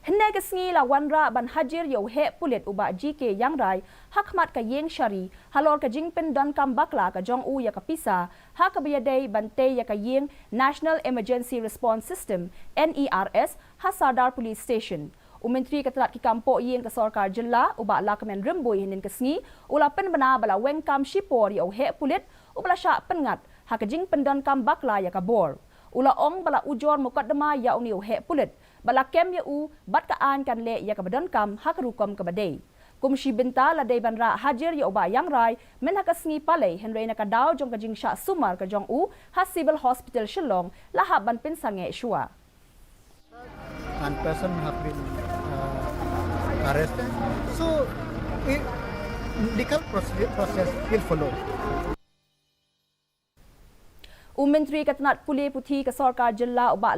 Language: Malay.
Henne kesngi la wanra ban Hajir yo he Pulit uba GK Iangrai Khmat ka yeng Shari halor ka jingpen don kam bakla ka jong u ya ka pisa ha ka biyadei bante ya ka yeng National Emergency Response System NERS ha Sadar Police Station. Myntri Tnad ki kampo yeng ka sarkar jilla uba la kamen remboi hinin kesngi ula Pynbna bala weng kam shipor yo he Pulit ubala Shah pengat ha ka jingpen don kam bakla ya ka bor. Ula ong bala ujor mukaddama ya uni he Pulit bala kem ya u bat ka an kan le ya ka badon kam ha ka rukom ka badei. Kumshi binta la dei banra Hajir ya uba Iangrai men ha ka sngi palei henrei na ka daw jong ka jing Shah sumar ka jong u ha civil hospital Shillong la ha ban pin sange shua. And person have been arrested. So legal process will follow. Myntri Tnad puli puthi ka sarkar jilla uba